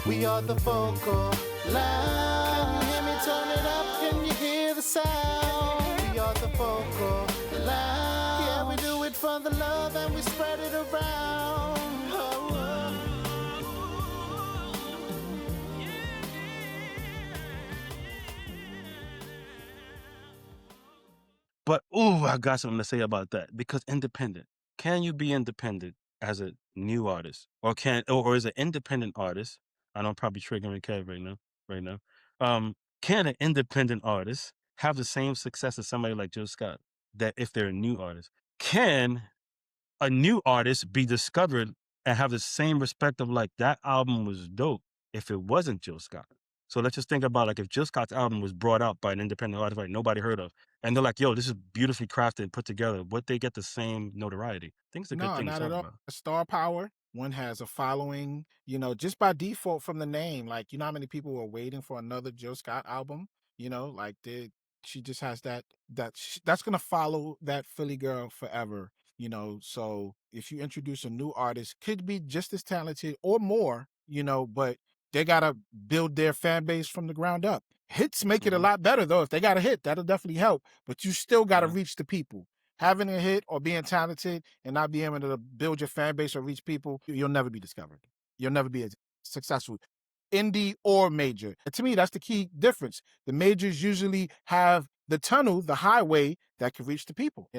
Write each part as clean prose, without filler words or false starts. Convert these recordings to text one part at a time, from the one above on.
We are the focal line. Can you hear me? Turn it up. Can you hear the sound? We are the focal line. Yeah, we do it for the love and we spread it around. Oh, But ooh, I got something to say about that because independent. Can you be independent as a new artist, or is an independent artist? I know I'm probably triggering Kev right now. Right now, can an independent artist have the same success as somebody like Jill Scott? That if they're a new artist, can a new artist be discovered and have the same respect of like that album was dope if it wasn't Jill Scott? So let's just think about like if Jill Scott's album was brought out by an independent artist like nobody heard of, and they're like, "Yo, this is beautifully crafted and put together." Would they get the same notoriety? I think it's a good No, thing to not at talk all. about. Star power. One has a following, just by default from the name. Like, you know how many people were waiting for another Jill Scott album? Like she just has that's gonna follow that Philly girl forever. So if you introduce a new artist, could be just as talented or more, but they gotta build their fan base from the ground up. Hits make it a lot better though. If they got a hit, that'll definitely help. But you still gotta reach the people. Having a hit or being talented and not being able to build your fan base or reach people, you'll never be discovered. You'll never be as successful, indie or major. And to me, that's the key difference. The majors usually have the tunnel, the highway that can reach the people.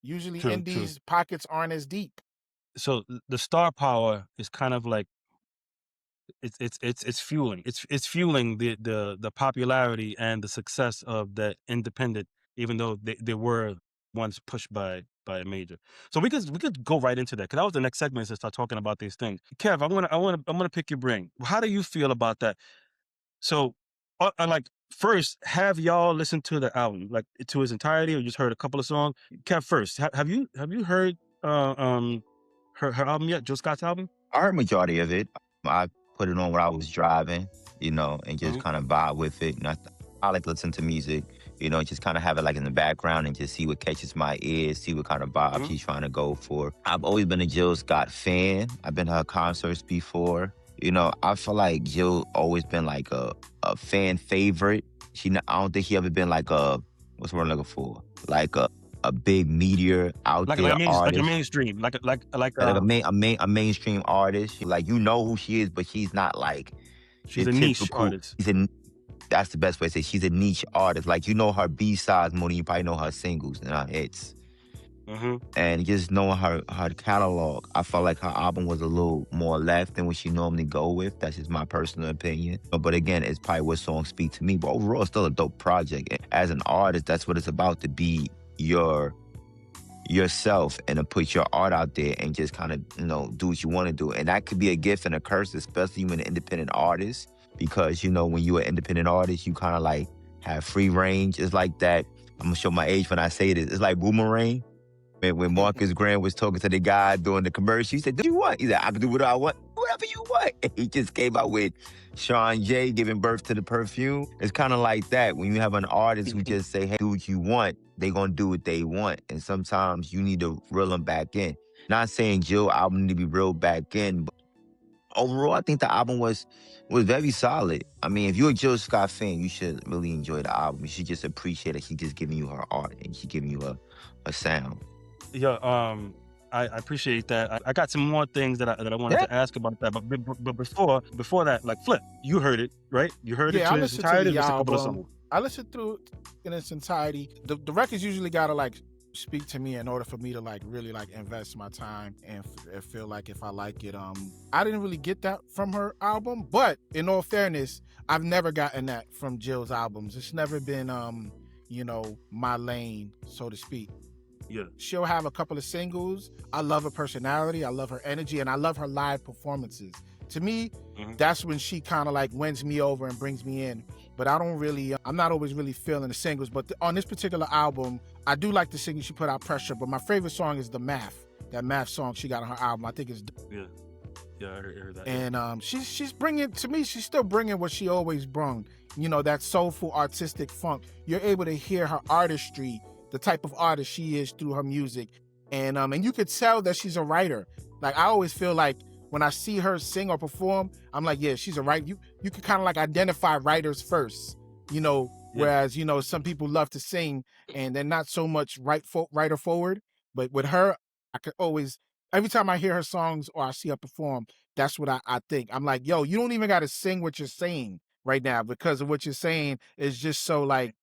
Usually True. indies pockets aren't as deep. So the star power is kind of like it's fueling. It's fueling the popularity and the success of that independent, even though they were once pushed by a major. So we could go right into that because that was the next segment to start talking about these things. Kev, I'm gonna pick your brain. How do you feel about that? So, like first, have y'all listened to the album like to its entirety, or just heard a couple of songs? Kev, first, have you heard her album yet? Jill Scott's album? I heard majority of it. I put it on when I was driving, and just Mhm. kind of vibe with it. And I like to listen to music, just kind of have it like in the background and just see what catches my ears, see what kind of vibe she's trying to go for. I've always been a Jill Scott fan. I've been to her concerts before. I feel like Jill always been like a fan favorite. I don't think she ever been like what's the word I'm looking for? Like a big meteor out Like there like a artist. mainstream, Like a mainstream artist. Like you know who she is, but she's not like she's the a niche typical. artist. That's the best way to say it. She's a niche artist. Like you know her B-sides more than you probably know her singles and her hits. And just knowing her catalog, I felt like her album was a little more left than what she normally go with. That's just my personal opinion. But again, it's probably what songs speak to me. But overall, it's still a dope project. As an artist, that's what it's about, to be yourself and to put your art out there and just kind of, do what you want to do. And that could be a gift and a curse, especially when an independent artist, because, when you're an independent artist, you kind of like have free range. It's like that. I'm going to show my age when I say this. It's like Boomerang. When Marcus Grant was talking to the guy doing the commercial, he said, "Do you want?" He said, "I can do what I want, whatever you want." And he just came out with Sean J giving birth to the perfume. It's kind of like that. When you have an artist who just say, "Hey, do what you want," they gonna do what they want. And sometimes you need to reel them back in. Not saying Jill album need to be reeled back in, but overall, I think the album was very solid. I mean, if you're a Jill Scott fan, you should really enjoy the album. You should just appreciate that she's just giving you her art and she's giving you a sound. Yeah, I appreciate that. I got some more things that I wanted Yeah. to ask about that, but before that, like Flip, you heard it, right? You heard it Yeah, I to its listened to entirety, or the just a couple of album. songs? I listened through it in its entirety. The records usually gotta like speak to me in order for me to like really like invest my time and feel like if I like it. I didn't really get that from her album, but in all fairness, I've never gotten that from Jill's albums. It's never been my lane, so to speak. Yeah. She'll have a couple of singles. I love her personality, I love her energy, and I love her live performances. To me, that's when she kind of like wins me over and brings me in. But I'm not always really feeling the singles. But on this particular album, I do like the singles she put out, Pressure. But my favorite song is The Math. That Math song she got on her album, I think it's. Yeah, I heard that. And she's bringing, to me, she's still bringing what she always brung. That soulful, artistic funk. You're able to hear her artistry, the type of artist she is through her music. And you could tell that she's a writer. Like, I always feel like when I see her sing or perform, I'm like, yeah, she's a writer. You can kind of like identify writers first, you know, Yeah. whereas, you know, some people love to sing and they're not so much writer forward. But with her, I could always, every time I hear her songs or I see her perform, that's what I think. I'm like, yo, you don't even got to sing what you're saying right now, because of what you're saying is just so like,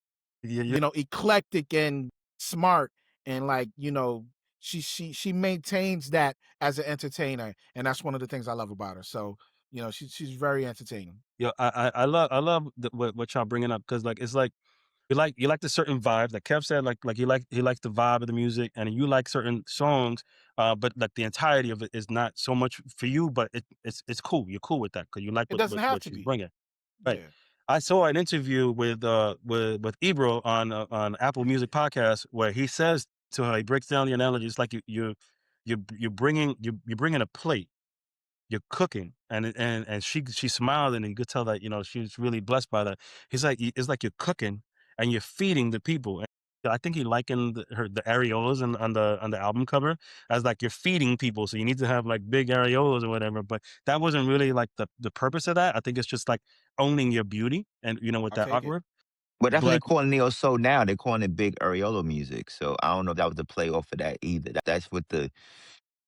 Yeah, yeah. you know, eclectic and smart, and like, you know, she maintains that as an entertainer, and that's one of the things I love about her. So, you know, she's very entertaining. Yo, I love what y'all bringing up, because like it's like you like the certain vibes, like Kev said, like he likes the vibe of the music, and you like certain songs, but like the entirety of it is not so much for you, but it's cool. You're cool with that because you like It doesn't have what to she's be. bringing. Right. Yeah. I saw an interview with Ebro on Apple Music podcast where he says to her, he breaks down the analogy. It's like you're bringing a plate, you're cooking, and she smiled, and you could tell that, you know, she was really blessed by that. He's like, it's like you're cooking and you're feeding the people. And I think he likened the areolas on the album cover as like you're feeding people, so you need to have like big areolas or whatever. But that wasn't really like the purpose of that. I think it's just like owning your beauty, and you know, with I'll that take it. artwork. But that's what they But call neo soul now. They're calling it big areola music. So I don't know if that was a play off of that either. That's what the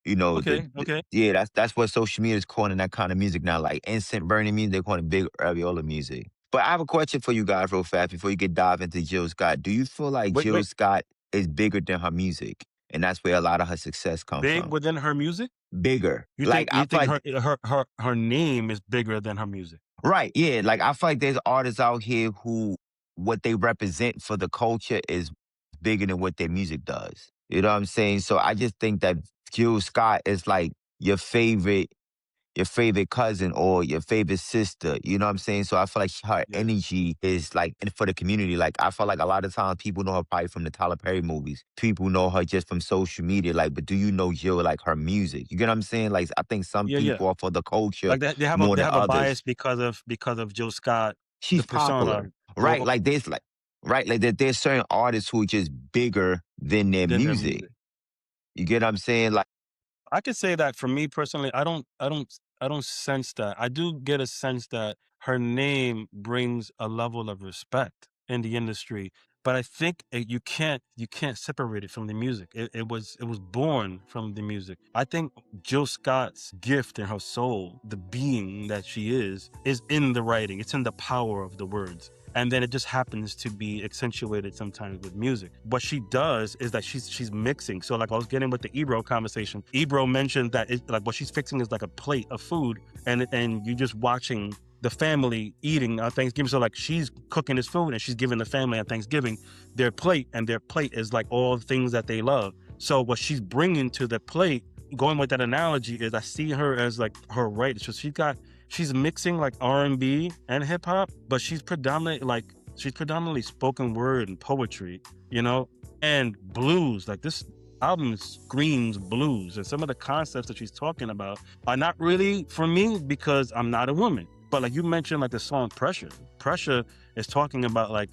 you know okay, the okay. yeah, that's what social media is calling that kind of music now, like instant burning music. They're calling it big areola music. But I have a question for you guys real fast before you get dive into Jill Scott. Do you feel like Wait, Jill wait. Scott is bigger than her music, and that's where a lot of her success come Big from? within her music? Bigger, You like think I you feel think like her name is bigger than her music? right, yeah. Like I feel like there's artists out here who what they represent for the culture is bigger than what their music does. You know what I'm saying? So I just think that Jill Scott is like your favorite cousin or your favorite sister. You know what I'm saying? So I feel like her Yeah. energy is like and for the community. Like I feel like a lot of times people know her probably from the Tyler Perry movies. People know her just from social media. Like, but do you know Jill like her music? You get what I'm saying? Like I think some Yeah, yeah. people are for the culture Like they have a more they than have a others. bias because of Jill Scott, the She's persona, popular, or right? Like there's certain artists who are just bigger than their than her music. music. You get what I'm saying? Like I could say that for me personally, I don't sense that. I do get a sense that her name brings a level of respect in the industry, but I think you can't separate it from the music. It was born from the music. I think Jill Scott's gift in her soul, the being that she is in the writing. It's in the power of the words. And then it just happens to be accentuated sometimes with music. What she does is that she's mixing. So like I was getting with the Ebro conversation. Ebro mentioned that like what she's fixing is like a plate of food, and you're just watching the family eating on Thanksgiving. So like she's cooking this food and she's giving the family on Thanksgiving their plate, and their plate is like all the things that they love. So what she's bringing to the plate, going with that analogy, is I see her as like her right. So she's mixing like R&B and hip hop, but she's predominantly spoken word and poetry, you know, and blues. Like this album screams blues, and some of the concepts that she's talking about are not really for me because I'm not a woman. But like you mentioned, like the song "Pressure." Pressure is talking about like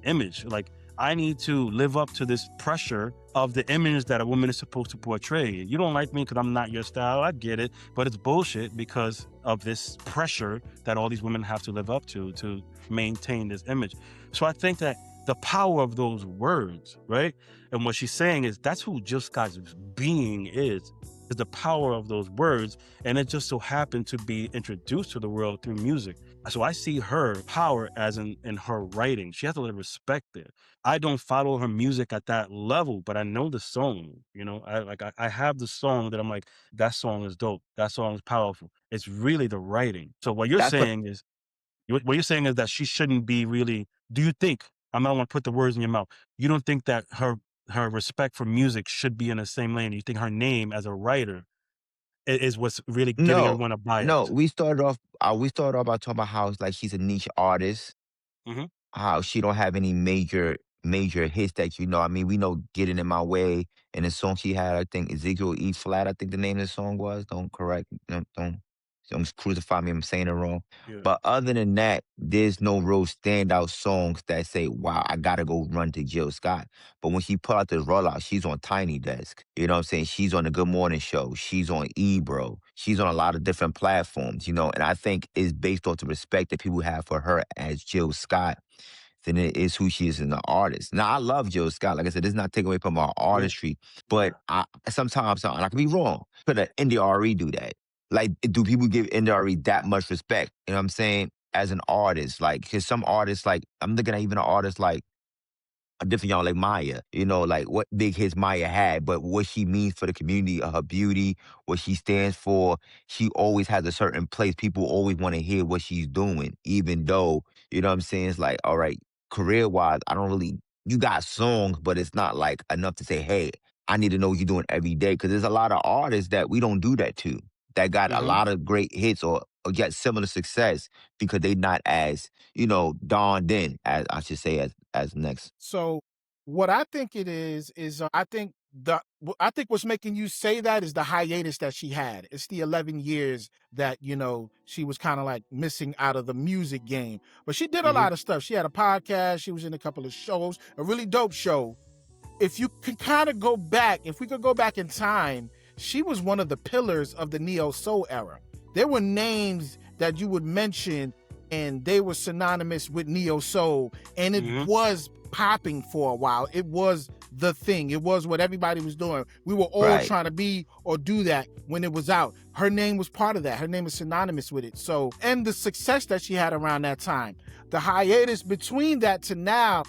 image. Like I need to live up to this pressure of the image that a woman is supposed to portray. You don't like me because I'm not your style. I get it, but it's bullshit because of this pressure that all these women have to live up to maintain this image. So I think that the power of those words, right? And what she's saying is that's who Jill Scott's being is the power of those words. And it just so happened to be introduced to the world through music. So I see her power as in her writing. She has a lot of respect there. I don't follow her music at that level, but I know the song. You know, I have the song that I'm like, that song is dope. That song is powerful. It's really the writing. So that's what what you're saying is that she shouldn't be really. Do you think? I'm not want to put the words in your mouth. You don't think that her respect for music should be in the same lane? You think her name as a writer is what's really giving no, everyone a no. bias? We started off by talking about how it's like she's a niche artist, Hmm. how she don't have any major hits that you know. I mean, we know "Getting in My Way" and the song she had, I think Ezekiel E Flat, I think the name of the song was. Don't correct, don't Don't crucify me, I'm saying it wrong. Yeah. But other than that, there's no real standout songs that say, wow, I gotta go run to Jill Scott. But when she put out this rollout, she's on Tiny Desk. You know what I'm saying? She's on the Good Morning Show. She's on Ebro. She's on a lot of different platforms, you know, and I think it's based off the respect that people have for her as Jill Scott than it is who she is as an artist. Now, I love Jill Scott. Like I said, this is not taking away from her artistry, but sometimes, and I could be wrong, could an NDRE do that? Like, do people give NDRE that much respect? You know what I'm saying? As an artist, like, cause some artists, like, I'm looking at even an artist like a different y'all like Maya, you know, like what big hits Maya had, but what she means for the community, her beauty, what she stands for, she always has a certain place. People always want to hear what she's doing, even though, you know what I'm saying? It's like, all right, career wise, I don't really, you got songs, but it's not like enough to say, hey, I need to know what you're doing every day. Cause there's a lot of artists that we don't do that to, that got a lot of great hits or get similar success because they not as, you know, donned in, as I should say, as next. So what I think it is I think what's making you say that is the hiatus that she had. It's the 11 years that, you know, she was kind of like missing out of the music game. But she did a lot of stuff. She had a podcast. She was in a couple of shows, a really dope show. If you can kind of go back, if we could go back in time, she was one of the pillars of the neo soul era. There were names that you would mention and they were synonymous with neo soul, and it was popping for a while. It was the thing. It was what everybody was doing. We were all trying to be or do that when it was out. Her name was part of that. Her name was synonymous with it. So, and the success that she had around that time, the hiatus between that to now,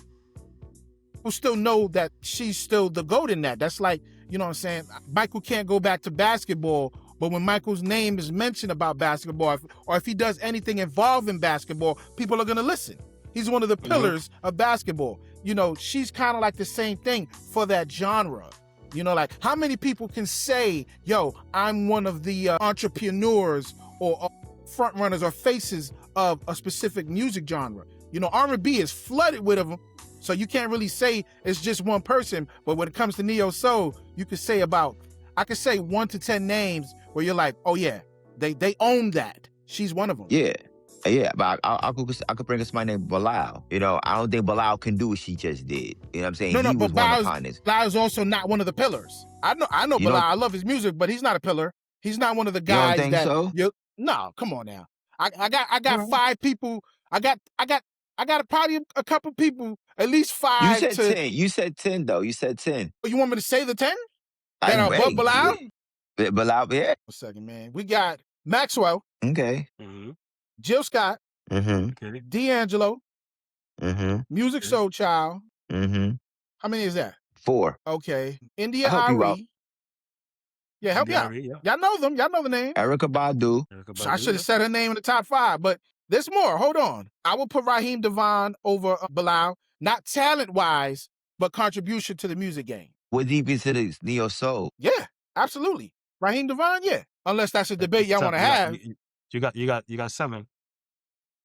people still know that she's still the GOAT in that. That's like, you know what I'm saying? Michael can't go back to basketball, but when Michael's name is mentioned about basketball, or if he does anything involved in basketball, people are going to listen. He's one of the pillars of basketball. You know, she's kind of like the same thing for that genre. You know, like how many people can say, yo, I'm one of the entrepreneurs or front runners or faces of a specific music genre. You know, R&B is flooded with them. So you can't really say it's just one person. But when it comes to neo soul, you could say I could say 1 to 10 names where you're like, oh yeah, they own that. She's one of them. Yeah, but I could bring us my name Bilal. You know, I don't think Bilal can do what she just did. You know what I'm saying? No, he but was one of the pioneers. Bilal is also not one of the pillars. I know Bilal. I love his music, but he's not a pillar. He's not one of the guys you don't think that. So? No, come on now. I got 5 people. I got probably a couple people, at least 5. You said 10. You said 10 though. You said 10. You want me to say the 10? That are above Bilal? Bilal, yeah. A second, man. We got Maxwell. Okay. Jill Scott. D'Angelo. Music Soul Child. How many is that? 4. Okay. India I'll help you out. Ari. Yeah, help me out. Y'all know them. Y'all know the name. Erykah Badu. I should have said her name in the top 5, but there's more. Hold on. I will put Raheem Devon over Bilal, not talent-wise, but contribution to the music game. What deep into the neo soul? Yeah, absolutely. Raheem Devon, yeah. Unless that's a debate y'all want to have. You got 7.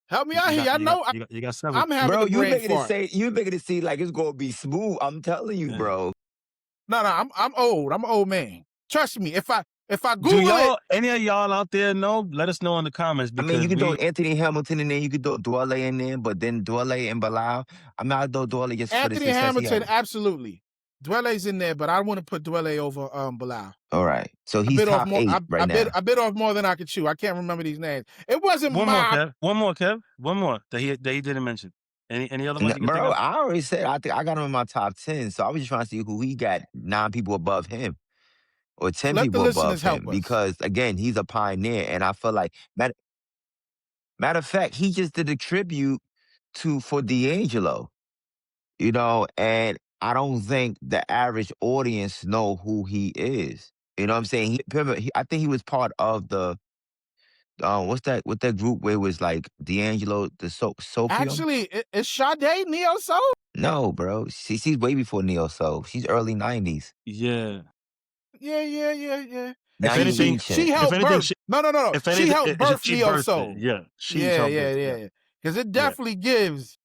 Help me out here. I know. You got 7. I'm having bro, a brain fart. You making it seem like it's gonna be smooth. I'm telling you, bro. No, I'm old. I'm an old man. Trust me. If I Google any of y'all out there know? Let us know in the comments. I mean, you can throw Anthony Hamilton in there. You could throw Dwele in there, but then Dwele and Bilal. I'm not throw Dwele just Anthony for the success Hamilton, absolutely. Dwele's in there, but I want to put Dwele over Bilal. All right. So he's top 8 right now. I bit off more than I could chew. I can't remember these names. It wasn't One more, Kev. One more that he didn't mention. Any other ones you can think of? I already said I think I got him in my top 10. So I was just trying to see who he got 9 people above him. Or 10 people above him. Because again, he's a pioneer. And I feel like matter of fact, he just did a tribute for D'Angelo. You know, and I don't think the average audience know who he is. You know what I'm saying? I think he was part of the what's that group where it was like D'Angelo, the Soulful? Actually, it's Sade Neo Soul? No, bro. She's way before Neo Soul. She's early 90s. Yeah. Now she helped birth. No. She helped birth Neo Soul. Yeah. Yeah. Because it definitely gives.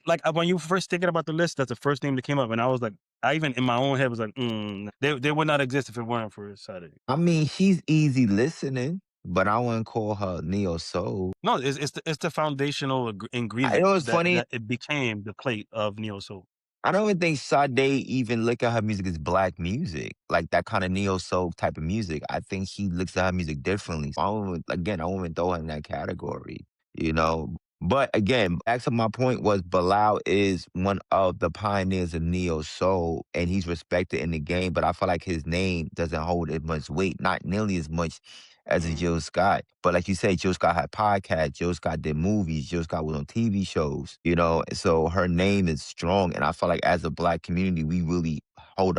Like when you first thinking about the list, that's the first name that came up, and I was like, I even in my own head was like, they would not exist if it weren't for Saturday. I mean, she's easy listening. but I wouldn't call her neo soul. No, it's the foundational It ingredient was funny. that it became the plate of neo soul. I don't even think Sade even look at her music as black music, like that kind of neo soul type of music. I think she looks at her music differently. So I won't even throw her in that category, you know. But again, back to my point was Bilal is one of the pioneers of neo soul, and he's respected in the game. But I feel like his name doesn't hold as much weight, not nearly as much as a Jill Scott. But like you said, Jill Scott had podcasts, Jill Scott did movies, Jill Scott was on TV shows, you know, so her name is strong. And I feel like as a black community, we really hold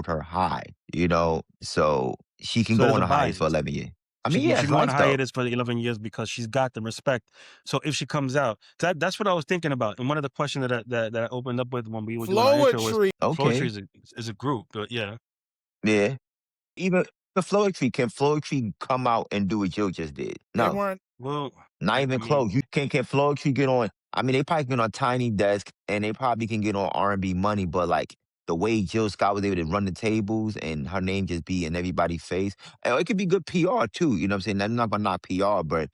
her high, you know. So she can So go there's on a a hiatus for bias. 11 years. I She mean, can yeah, she it's can go on life though. hiatus for the 11 years because she's got the respect. So if she comes out, that's what I was thinking about. And one of the questions that I opened up with when we were doing our intro was Flowetry. Floetry Okay. is a group, but yeah. Yeah. Even the Floetry, can Floetry come out and do what Jill just did? They No. weren't. Well, Not I even close. mean, You can Floetry get on? I mean, they probably get on Tiny Desk and they probably can get on R&B Money, but like the way Jill Scott was able to run the tables and her name just be in everybody's face, it could be good PR too. You know what I'm saying? I'm not gonna knock PR, but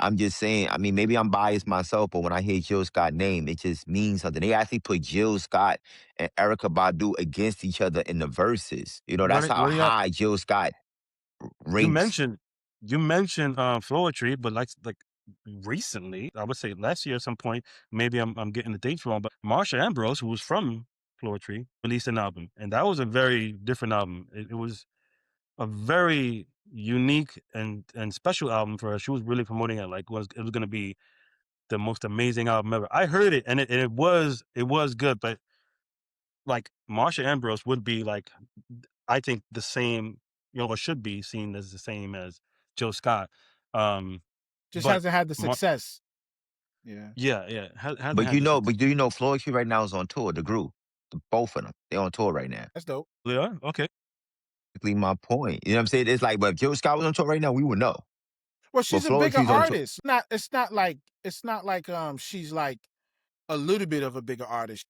I'm just saying. I mean, maybe I'm biased myself, but when I hear Jill Scott name, it just means something. They actually put Jill Scott and Erica Badu against each other in the verses. You know, that's how what do y'all high Jill Scott you ranks. mentioned you mentioned Floetry, but like recently, I would say last year at some point, maybe I'm getting the dates wrong, but Marsha Ambrose, who was from Floetry, released an album, and that was a very different album. It was a very unique and special album for her. She was really promoting it like it was going to be the most amazing album ever. I heard it and it was good, but like Marsha Ambrose would be like I think the same, or should be seen as the same as Joe Scott. Um, Just but hasn't had the success. Yeah. yeah, hasn't had the success. But do you know Floetry right now is on tour, the group? Both of them. They're on tour right now. That's dope. Yeah, okay. Exactly my point. You know what I'm saying? It's like, but if Jill Scott was on tour right now, we would know. Well, But she's a bigger Floetry's on tour. artist. It's not like she's like a little bit of a bigger artist.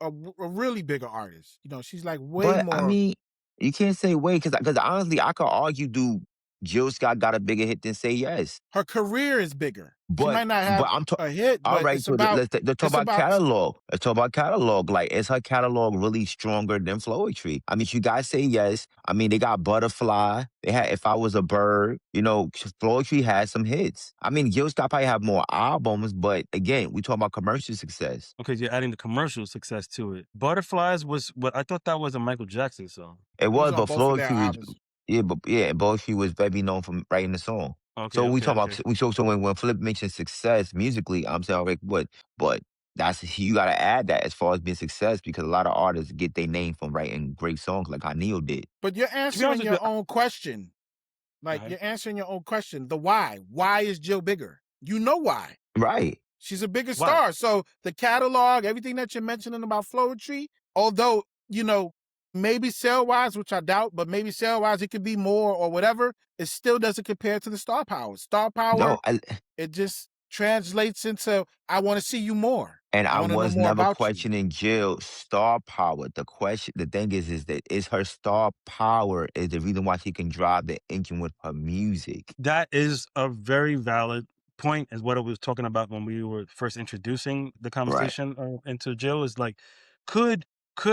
A really bigger artist. You know, she's like way But I more. mean, you can't say wait, because honestly, I could argue, do Jill Scott got a bigger hit than Say Yes? Her career is bigger. She But might not have I'm talking. a hit, All but right, so let's talk it's about about catalog. Let's talk about catalog. Like, is her catalog really stronger than Floetry? I mean, you guys Say Yes. I mean, they got Butterfly. They had If I Was a Bird. You know, Floetry had some hits. I mean, Jill Scott probably have more albums, but again, we talk about commercial success. Okay, you're adding the commercial success to it. Butterflies was what I thought that was a Michael Jackson song. It it was was, on but both of their Floetry was, albums. Floetry was very known for writing the song. Okay, So we okay, talk okay. about so when Flip mentions success musically, I'm saying, all right, but that's you gotta add that as far as being success, because a lot of artists get their name from writing great songs like how Neil did. But you're To be honest answering with your you, own question. Like uh you're answering your own question. The why. Why is Jill bigger? You know why. Right. She's a bigger why? star. So the catalog, everything that you're mentioning about Floetry, although, you know, maybe sale-wise, which I doubt, but maybe sale-wise it could be more or whatever, it still doesn't compare to the star power. Star power, No, it just translates into I want to see you more. and I I want to know was more never about you. questioning Jill star power. The thing is that is her star power is the reason why she can drive the engine with her music. That is a very valid point, is what I was talking about when we were first introducing the Right. conversation into Jill. Is like, could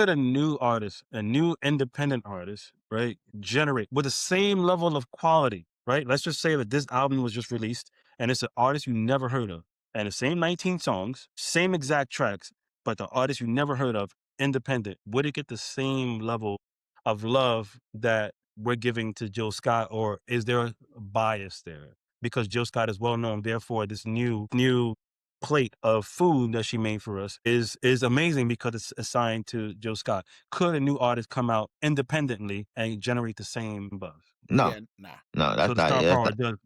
a new artist, a new independent artist, right, generate with the same level of quality, right? Let's just say that this album was just released and it's an artist you never heard of, and the same 19 songs, same exact tracks, but the artist you never heard of, independent, would it get the same level of love that we're giving to Jill Scott, or is there a bias there? Because Jill Scott is well known, therefore this new plate of food that she made for us is amazing because it's assigned to Jill Scott. Could a new artist come out independently and generate the same buzz? No, Yeah, nah. no, So that's the not. star That's power not. does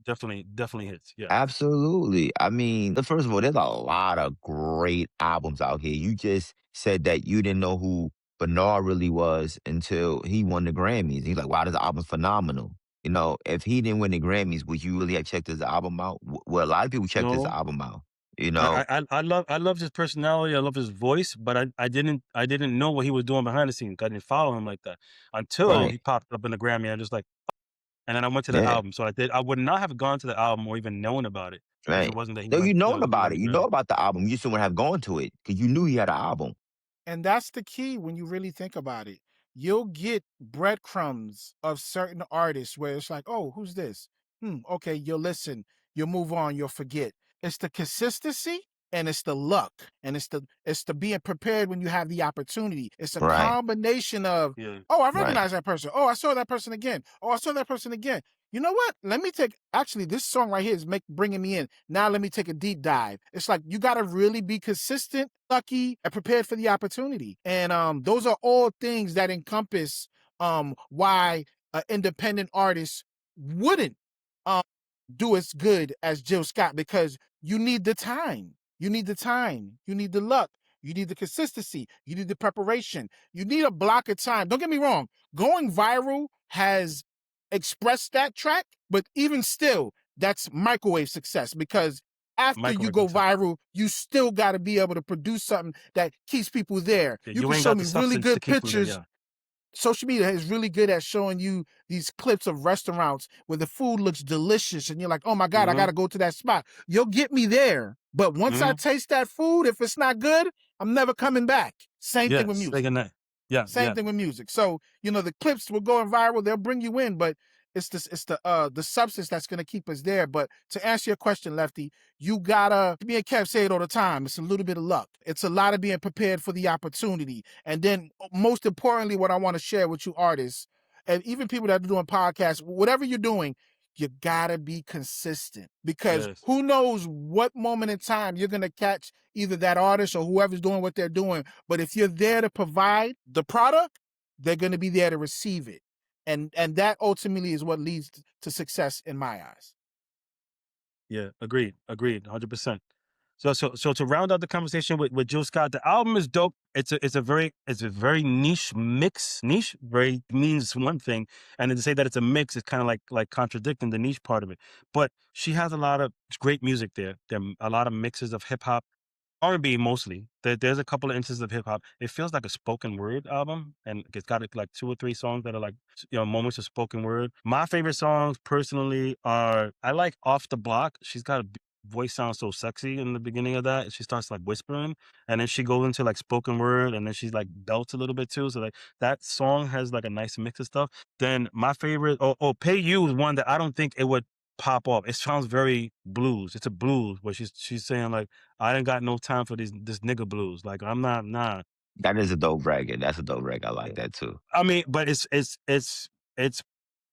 definitely hits. Yeah. Absolutely. I mean, first of all, there's a lot of great albums out here. You just said that you didn't know who Bernard really was until he won the Grammys. He's like, wow, this album's phenomenal. You know, if he didn't win the Grammys, would you really have checked his album out? Well, a lot of people checked his No. album out. You know, I love his personality. I love his voice, but I didn't know what he was doing behind the scenes. I didn't follow him like that until right. he popped up in the Grammy. I'm just like, and then I went to the Yeah, album. So I would not have gone to the album or even known about it if it right. wasn't that he No, you went, known he about won it. the You know Grammy. about the album. You just wouldn't have gone to it because you knew he had an album. And that's the key when you really think about it. You'll get breadcrumbs of certain artists where it's like, oh, who's this? Okay, you'll listen, you'll move on, you'll forget. It's the consistency and it's the luck and it's the being prepared when you have the opportunity. It's a Right, combination of, Yeah. oh, I right. recognize that person. Oh, I saw that person again. Oh, I saw that person again. You know what? Let me actually, this song right here is bringing me in. Now let me take a deep dive. It's like, you got to really be consistent, lucky, and prepared for the opportunity. And those are all things that encompass why an independent artist wouldn't do as good as Jill Scott, because you need the time. You need the time. You need the luck. You need the consistency. You need the preparation. You need a block of time. Don't get me wrong. Going viral has expressed that track, but even still, that's microwave success, because after you Microwave go success. viral, you still got to be able to produce something that keeps people there. Yeah, You you can ain't show got me the really substance to good keep them there. pictures. Yeah. Social media is really good at showing you these clips of restaurants where the food looks delicious and you're like, oh my God, I got to go to that spot. You'll get me there. But once I taste that food, if it's not good, I'm never coming back. Same thing with Yes, music. yeah, Same thing with music. So, the clips will go viral, they'll bring you in, but it's the substance that's gonna keep us there. But to answer your question, Lefty, you gotta, me and Kev say it all the time, it's a little bit of luck. It's a lot of being prepared for the opportunity. And then most importantly, what I want to share with you artists, and even people that are doing podcasts, whatever you're doing, you gotta be consistent, because Yes. who knows what moment in time you're gonna catch either that artist or whoever's doing what they're doing. But if you're there to provide the product, they're gonna be there to receive it. And that ultimately is what leads to success in my eyes. Yeah, agreed, 100%. So to round out the conversation with Jill Scott, the album is dope. It's a very niche mix. Niche very means one thing, and then to say that it's a mix is kind of like contradicting the niche part of it. But she has a lot of great music there. There are a lot of mixes of hip hop, R&B mostly. There's a couple of instances of hip hop. It feels like a spoken word album, and it's got like 2 or 3 songs that are like moments of spoken word. My favorite songs personally are, I like Off the Block. She's got a voice sounds so sexy in the beginning of that. She starts like whispering, and then she goes into like spoken word, and then she's like belts a little bit too. So like that song has like a nice mix of stuff. Then my favorite, Pay You is one that I don't think it would pop off. It sounds very blues. It's a blues where she's saying like, I ain't got no time for this nigga blues. Like I'm not, nah. That is a dope record. That's a dope record. I like that too. I mean, but it's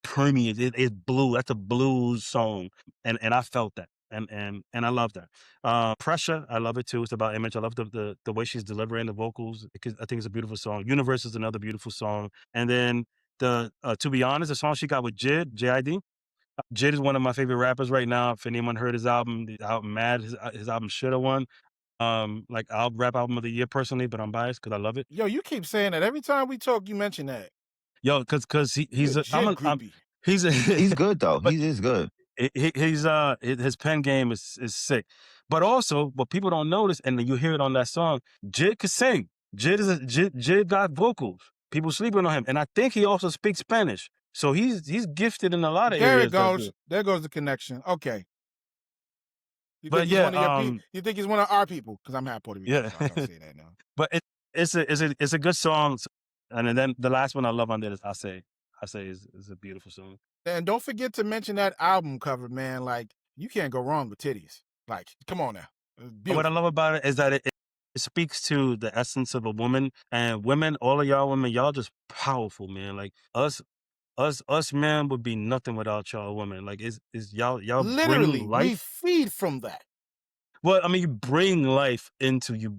permeated. It's blue. That's a blues song, and I felt that, and I love that. Pressure, I love it too. It's about image. I love the way she's delivering the vocals. Because I think it's a beautiful song. Universe is another beautiful song, and then To Be Honest, the song she got with JID. Jid is one of my favorite rappers right now. If anyone heard his album, Mad, his album should have won. Like I'll rap album of the year personally, but I'm biased because I love it. Yo, you keep saying that every time we talk, you mention that. Yo, because he's You're a a Jid groupie. he's a He's good though. but He is good. he's his pen game is sick. But also, what people don't notice, and you hear it on that song, Jid can sing. Jid got vocals. People sleeping on him, and I think he also speaks Spanish. So he's gifted in a lot of There areas. it goes. There goes the connection. Okay. You But think he's yeah, one of your people? You think he's one of our people? Because I'm half Puerto Rican, yeah. so I gotta say that now. But it's a good song, and then the last one I love on there is I Say is a beautiful song. And don't forget to mention that album cover, man. Like, you can't go wrong with titties. Like, come on now. What I love about it is that it speaks to the essence of a woman, and women, all of y'all women, y'all just powerful, man. Like us men would be nothing without y'all women. Like is y'all literally, bring life. we feed from that. Well, I mean, you bring life into you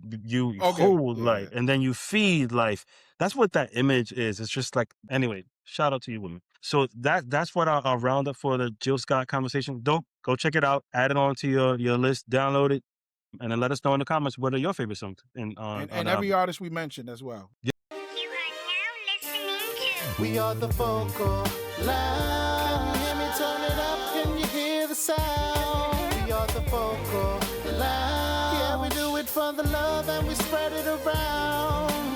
hold life, and then you feed life. That's what that image is. It's just like, anyway, shout out to you women. So that's what I'll round up for the Jill Scott conversation. Dope. Go check it out. Add it onto your list. Download it, and then let us know in the comments what are your favorite songs. And every artist we mentioned as well. You are now listening to We Are the Focal Line. Can you hear me? Turn it up. Can you hear the sound? We are the Focal Line. Yeah, we do it for the love and we spread it around.